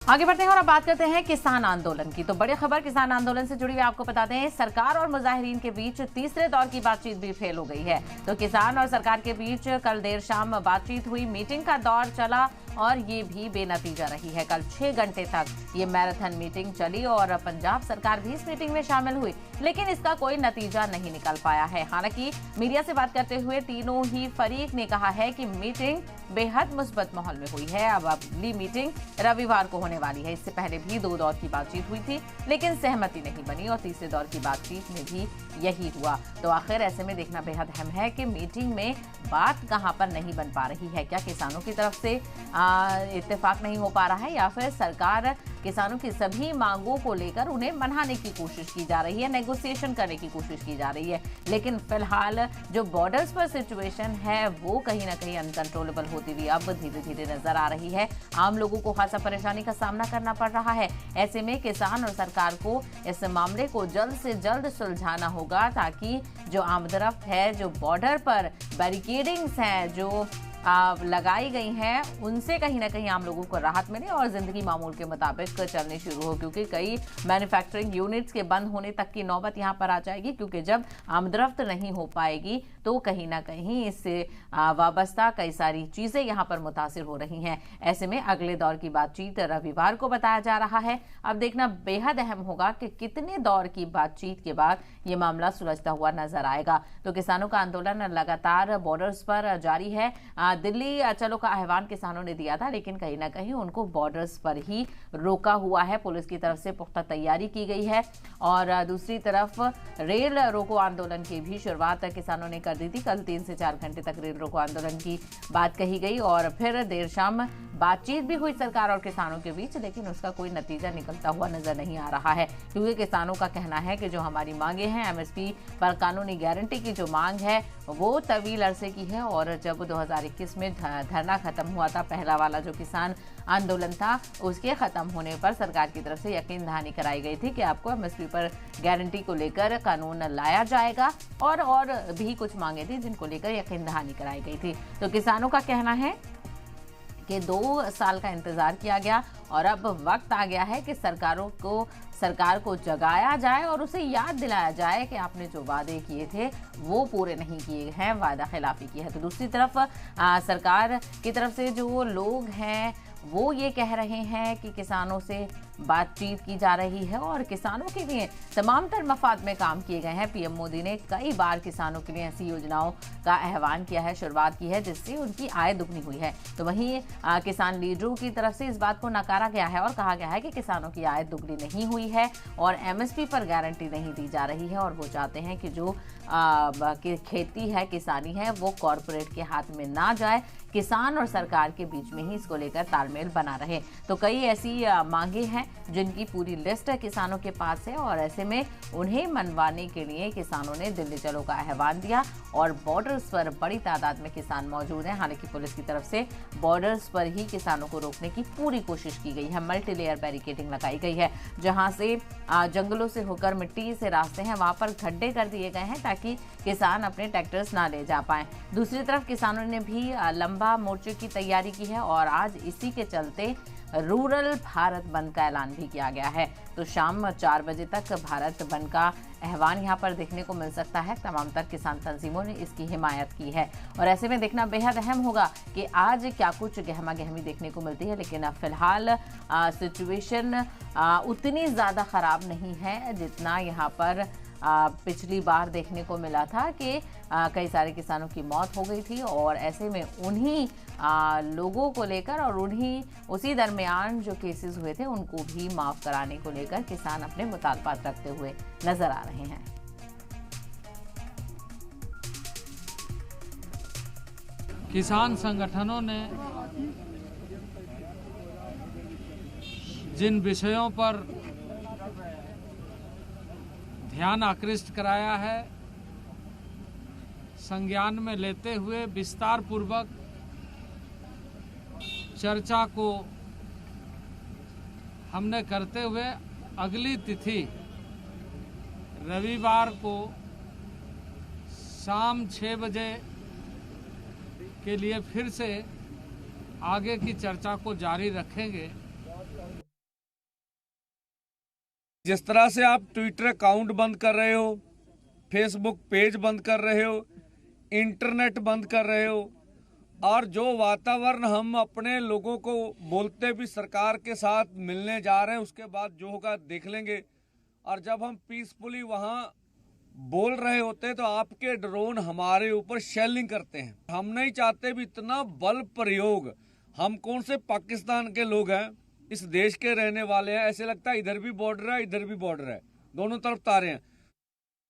आगे बढ़ते हैं और अब बात करते हैं किसान आंदोलन की। तो बड़ी खबर किसान आंदोलन से जुड़ी हुई आपको बताते हैं, सरकार और मुजाहिरीन के बीच तीसरे दौर की बातचीत भी फेल हो गई है। तो किसान और सरकार के बीच कल देर शाम बातचीत हुई, मीटिंग का दौर चला और ये भी बेनतीजा रही है। कल 6 घंटे तक ये मैराथन मीटिंग चली और पंजाब सरकार भी इस मीटिंग में शामिल हुई, लेकिन इसका कोई नतीजा नहीं निकल पाया है। हालांकि मीडिया से बात करते हुए तीनों ही फरीक ने कहा है कि मीटिंग बेहद मुस्बत माहौल में हुई है। अब अगली मीटिंग रविवार को होने वाली है। इससे पहले भी 2 दौर की बातचीत हुई थी, लेकिन सहमति नहीं बनी और तीसरे दौर की बातचीत में भी यही हुआ। तो आखिर ऐसे में देखना बेहद अहम है कि मीटिंग में बात कहां पर नहीं बन पा रही है। क्या किसानों की तरफ से इत्तेफाक नहीं हो पा रहा है, या फिर सरकार किसानों की सभी मांगों को लेकर उन्हें मनाने की कोशिश की जा रही है, नेगोशिएशन करने की कोशिश की जा रही है। लेकिन फिलहाल जो बॉर्डर्स पर सिचुएशन है वो कहीं ना कहीं अनकंट्रोलेबल होती हुई अब धीरे धीरे नजर आ रही है। आम लोगों को खासा परेशानी का सामना करना पड़ रहा है। ऐसे में किसान और सरकार को इस मामले को जल्द से जल्द सुलझाना होगा, ताकि जो आमदरफ्त है, जो बॉर्डर पर बैरिकेडिंग्स हैं जो लगाई गई हैं, उनसे कहीं ना कहीं आम लोगों को राहत मिले और जिंदगी मामूल के मुताबिक चलनी शुरू हो। क्योंकि कई मैन्युफैक्चरिंग यूनिट्स के बंद होने तक की नौबत यहां पर आ जाएगी, क्योंकि जब आमदरफ्त नहीं हो पाएगी तो कहीं ना कहीं इससे वाबस्ता कई सारी चीजें यहां पर मुतासिर हो रही हैं। ऐसे में अगले दौर की बातचीत रविवार को बताया जा रहा है। अब देखना बेहद अहम होगा कि कितने दौर की बातचीत के बाद ये मामला सुलझता हुआ नजर आएगा। तो किसानों का आंदोलन लगातार बॉर्डर्स पर जारी है। दिल्ली चलो का आह्वान किसानों ने दिया था, लेकिन कहीं ना कहीं उनको बॉर्डर्स पर ही रोका हुआ है। पुलिस की तरफ से पुख्ता तैयारी की गई है और दूसरी तरफ रेल रोको आंदोलन की भी शुरुआत किसानों ने कर दी थी। कल 3 से 4 घंटे तक रेल रोको आंदोलन की बात कही गई और फिर देर शाम बातचीत भी हुई सरकार और किसानों के बीच, लेकिन उसका कोई नतीजा निकलता हुआ नजर नहीं आ रहा है। क्योंकि किसानों का कहना है कि जो हमारी मांगे हैं, एमएसपी पर कानूनी गारंटी की जो मांग है वो तवील अरसे की है। और जब 2021 में धरना खत्म हुआ था, पहला वाला जो किसान आंदोलन था, उसके खत्म होने पर सरकार की तरफ से यकीन दहानी कराई गई थी कि आपको एमएसपी पर गारंटी को लेकर कानून लाया जाएगा और भी कुछ मांगे थी जिनको लेकर यकीन दहानी कराई गई थी। तो किसानों का कहना है कि 2 साल का इंतजार किया गया और अब वक्त आ गया है कि सरकार को जगाया जाए और उसे याद दिलाया जाए कि आपने जो वादे किए थे वो पूरे नहीं किए हैं, वादा खिलाफी की है। तो दूसरी तरफ सरकार की तरफ से जो लोग हैं वो ये कह रहे हैं कि किसानों से बातचीत की जा रही है और किसानों के लिए तमाम तर मफाद में काम किए गए हैं। पीएम मोदी ने कई बार किसानों के लिए ऐसी योजनाओं का आह्वान किया है, शुरुआत की है, जिससे उनकी आय दुगनी हुई है। तो वहीं किसान लीडरों की तरफ से इस बात को नकारा गया है और कहा गया है कि किसानों की आय दुगनी नहीं हुई है और एमएसपी पर गारंटी नहीं दी जा रही है और वो चाहते हैं कि जो खेती है, किसानी है, वो कॉरपोरेट के हाथ में ना जाए, किसान और सरकार के बीच में ही इसको लेकर तालमेल बना रहे। तो कई ऐसी मांगे हैं जिनकी पूरी लिस्ट किसानों के पास है और ऐसे में उन्हें मनवाने के लिए किसानों ने दिल्ली चलो का आह्वान दिया और बॉर्डर्स पर बड़ी तादाद में किसान मौजूद हैं। हालांकि पुलिस की तरफ से बॉर्डर्स पर ही किसानों को रोकने की पूरी कोशिश की गई है। मल्टी लेयर बैरिकेडिंग लगाई गई है, जहां से जंगलों से होकर मिट्टी से रास्ते हैं वहां पर गड्ढे कर दिए गए हैं ताकि किसान अपने ट्रैक्टर्स ना ले जा पाए। दूसरी तरफ किसानों ने भी लंबा मोर्चे की तैयारी की है और आज इसी के चलते रूरल भारत बंद का ऐलान भी किया गया है। तो शाम 4 बजे तक भारत बंद का आह्वान यहाँ पर देखने को मिल सकता है। तमाम तर किसान तंजीमों ने इसकी हिमायत की है और ऐसे में देखना बेहद अहम होगा कि आज क्या कुछ गहमा गहमी देखने को मिलती है। लेकिन फिलहाल सिचुएशन उतनी ज़्यादा ख़राब नहीं है जितना यहाँ पर पिछली बार देखने को मिला था कि कई सारे किसानों की मौत हो गई थी और ऐसे में उन्हीं लोगों को लेकर और उसी दरमियान जो केसेस हुए थे उनको भी माफ़ कराने को लेकर किसान अपने मुतालबात रखते हुए नजर आ रहे हैं। किसान संगठनों ने जिन विषयों पर ध्यान आकृष्ट कराया है, संज्ञान में लेते हुए विस्तार पूर्वक चर्चा को हमने करते हुए अगली तिथि रविवार को शाम 6 बजे के लिए फिर से आगे की चर्चा को जारी रखेंगे। जिस तरह से आप ट्विटर अकाउंट बंद कर रहे हो, फेसबुक पेज बंद कर रहे हो, इंटरनेट बंद कर रहे हो, और जो वातावरण हम अपने लोगों को बोलते भी सरकार के साथ मिलने जा रहे हैं, उसके बाद जो होगा देख लेंगे। और जब हम पीसफुली वहाँ बोल रहे होते हैं तो आपके ड्रोन हमारे ऊपर शेलिंग करते हैं। हम नहीं चाहते भी इतना बल प्रयोग। हम कौन से पाकिस्तान के लोग हैं, इस देश के रहने वाले हैं। ऐसे लगता है इधर भी बॉर्डर है, इधर भी बॉर्डर है, दोनों तरफ तारे हैं।